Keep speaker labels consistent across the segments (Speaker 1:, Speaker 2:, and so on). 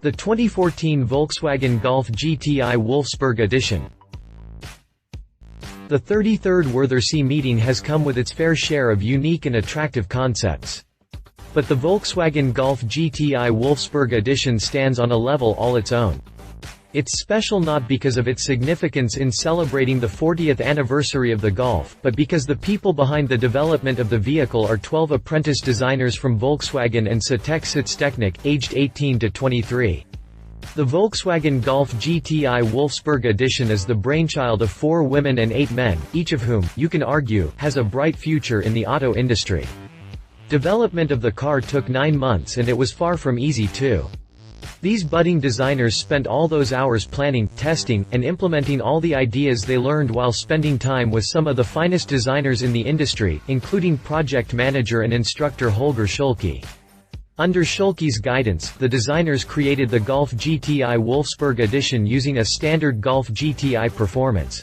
Speaker 1: The 2014 Volkswagen Golf GTI Wolfsburg Edition. The 33rd Worthersee meeting has come with its fair share of unique and attractive concepts. But the Volkswagen Golf GTI Wolfsburg Edition stands on a level all its own. It's special not because of its significance in celebrating the 40th anniversary of the Golf, but because the people behind the development of the vehicle are 12 apprentice designers from Volkswagen and Sitech Sitztechnik, aged 18 to 23. The Volkswagen Golf GTI Wolfsburg Edition is the brainchild of 4 women and 8 men, each of whom, you can argue, has a bright future in the auto industry. Development of the car took 9 months, and it was far from easy too. These budding designers spent all those hours planning, testing, and implementing all the ideas they learned while spending time with some of the finest designers in the industry, including project manager and instructor Holger Schülke. Under Schülke's guidance, the designers created the Golf GTI Wolfsburg Edition using a standard Golf GTI Performance.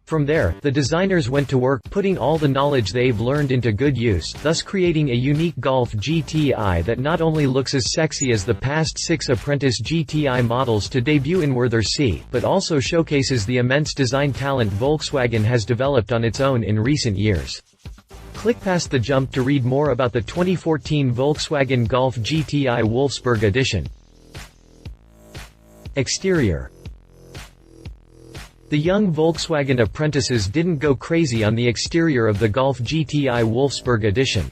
Speaker 1: From there, the designers went to work putting all the knowledge they've learned into good use, thus creating a unique Golf GTI that not only looks as sexy as the past 6 apprentice GTI models to debut in Worthersee, but also showcases the immense design talent Volkswagen has developed on its own in recent years. Click past the jump to read more about the 2014 Volkswagen Golf GTI Wolfsburg Edition. Exterior. The young Volkswagen apprentices didn't go crazy on the exterior of the Golf GTI Wolfsburg Edition.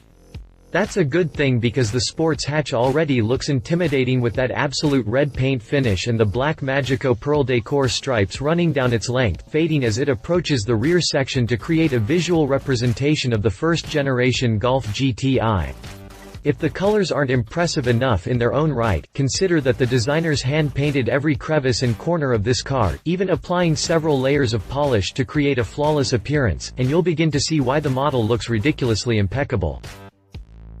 Speaker 1: That's a good thing because the sports hatch already looks intimidating with that absolute red paint finish and the black Magico pearl decor stripes running down its length, fading as it approaches the rear section to create a visual representation of the first-generation Golf GTI. If the colors aren't impressive enough in their own right, consider that the designers hand-painted every crevice and corner of this car, even applying several layers of polish to create a flawless appearance, and you'll begin to see why the model looks ridiculously impeccable.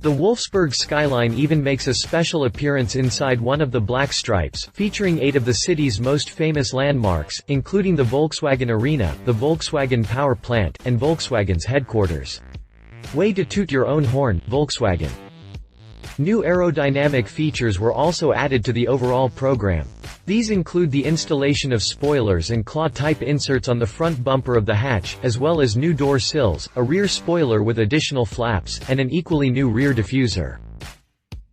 Speaker 1: The Wolfsburg skyline even makes a special appearance inside one of the black stripes, featuring 8 of the city's most famous landmarks, including the Volkswagen Arena, the Volkswagen Power Plant, and Volkswagen's headquarters. Way to toot your own horn, Volkswagen. New aerodynamic features were also added to the overall program. These include the installation of spoilers and claw-type inserts on the front bumper of the hatch, as well as new door sills, a rear spoiler with additional flaps, and an equally new rear diffuser.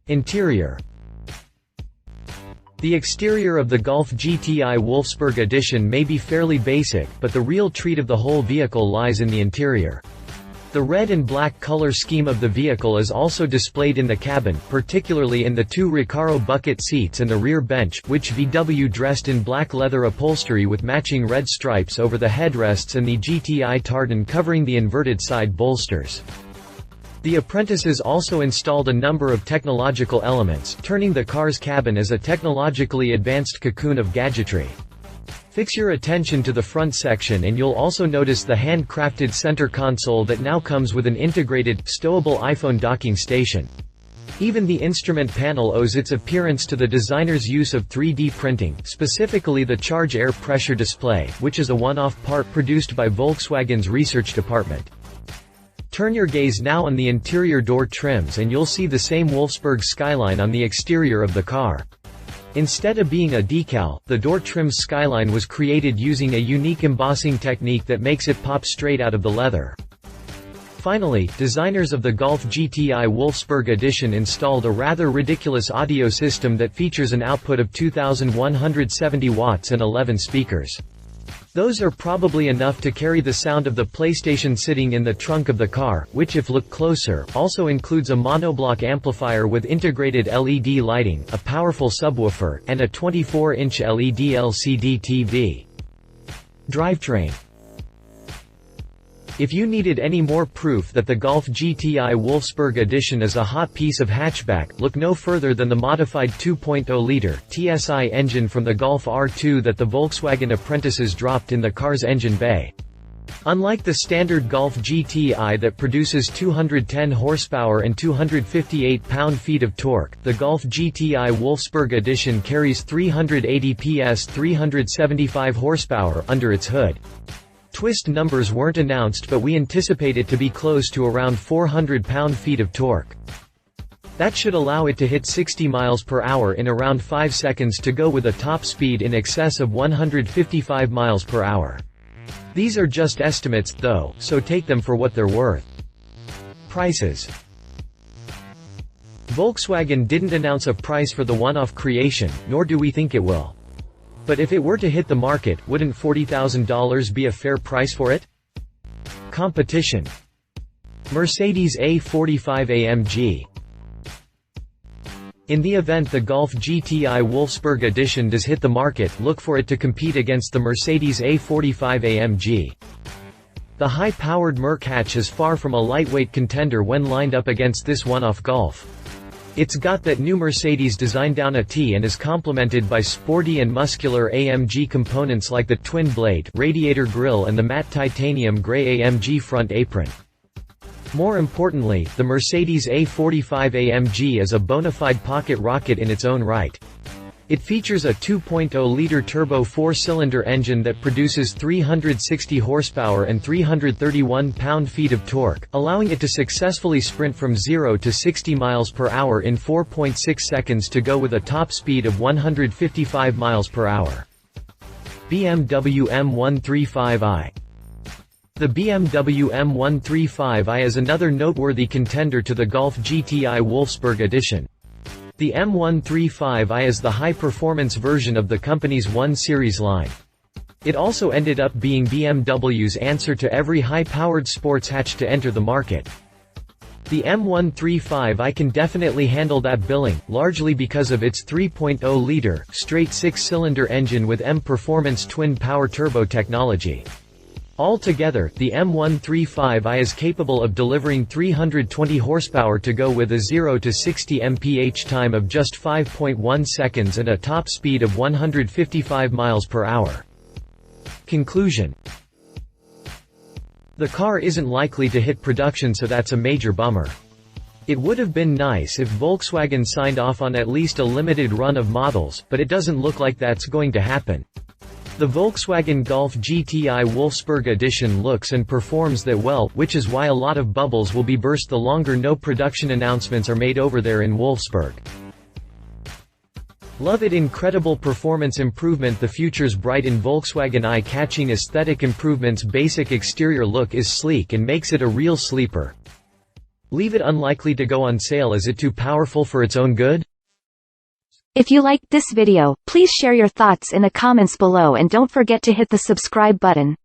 Speaker 1: Interior. The exterior of the Golf GTI Wolfsburg Edition may be fairly basic, but the real treat of the whole vehicle lies in the interior. The red and black color scheme of the vehicle is also displayed in the cabin, particularly in the 2 Recaro bucket seats and the rear bench, which VW dressed in black leather upholstery with matching red stripes over the headrests and the GTI tartan covering the inverted side bolsters. The apprentices also installed a number of technological elements, turning the car's cabin as a technologically advanced cocoon of gadgetry. Fix your attention to the front section and you'll also notice the handcrafted center console that now comes with an integrated, stowable iPhone docking station. Even the instrument panel owes its appearance to the designer's use of 3D printing, specifically the charge air pressure display, which is a one-off part produced by Volkswagen's research department. Turn your gaze now on the interior door trims and you'll see the same Wolfsburg skyline on the exterior of the car. Instead of being a decal, the door trim's skyline was created using a unique embossing technique that makes it pop straight out of the leather. Finally, designers of the Golf GTI Wolfsburg Edition installed a rather ridiculous audio system that features an output of 2,170 watts and 11 speakers. Those are probably enough to carry the sound of the PlayStation sitting in the trunk of the car, which if looked closer, also includes a monoblock amplifier with integrated LED lighting, a powerful subwoofer, and a 24-inch LED LCD TV. Drivetrain. If you needed any more proof that the Golf GTI Wolfsburg Edition is a hot piece of hatchback, look no further than the modified 2.0-liter TSI engine from the Golf R2 that the Volkswagen apprentices dropped in the car's engine bay. Unlike the standard Golf GTI that produces 210 horsepower and 258 pound-feet of torque, the Golf GTI Wolfsburg Edition carries 380 PS 375 horsepower under its hood. Twist numbers weren't announced, but we anticipate it to be close to around 400 pound-feet of torque. That should allow it to hit 60 miles per hour in around 5 seconds to go with a top speed in excess of 155 miles per hour. These are just estimates, though, so take them for what they're worth. Prices. Volkswagen didn't announce a price for the one-off creation, nor do we think it will. But if it were to hit the market, wouldn't $40,000 be a fair price for it? Competition. Mercedes A45 AMG. In the event the Golf GTI Wolfsburg Edition does hit the market, look for it to compete against the Mercedes A45 AMG. The high-powered Merc hatch is far from a lightweight contender when lined up against this one-off Golf. It's got that new Mercedes design down a T and is complemented by sporty and muscular AMG components like the twin-blade radiator grille and the matte titanium gray AMG front apron. More importantly, the Mercedes A45 AMG is a bona fide pocket rocket in its own right. It features a 2.0-liter turbo 4-cylinder engine that produces 360 horsepower and 331 pound-feet of torque, allowing it to successfully sprint from 0 to 60 miles per hour in 4.6 seconds to go with a top speed of 155 miles per hour. BMW M135i. The BMW M135i is another noteworthy contender to the Golf GTI Wolfsburg Edition. The M135i is the high-performance version of the company's 1 Series line. It also ended up being BMW's answer to every high-powered sports hatch to enter the market. The M135i can definitely handle that billing, largely because of its 3.0-liter, straight 6-cylinder engine with M-Performance twin-power turbo technology. Altogether, the M135i is capable of delivering 320 horsepower to go with a 0 to 60 mph time of just 5.1 seconds and a top speed of 155 miles per hour. Conclusion. The car isn't likely to hit production, so that's a major bummer. It would have been nice if Volkswagen signed off on at least a limited run of models, but it doesn't look like that's going to happen. The Volkswagen Golf GTI Wolfsburg Edition looks and performs that well, which is why a lot of bubbles will be burst the longer no production announcements are made over there in Wolfsburg. Love it. Incredible performance improvement. The future's bright in Volkswagen. Eye-catching aesthetic improvements. Basic exterior look is sleek and makes it a real sleeper. Leave it. Unlikely to go on sale. Is it too powerful for its own good?
Speaker 2: If you liked this video, please share your thoughts in the comments below and don't forget to hit the subscribe button.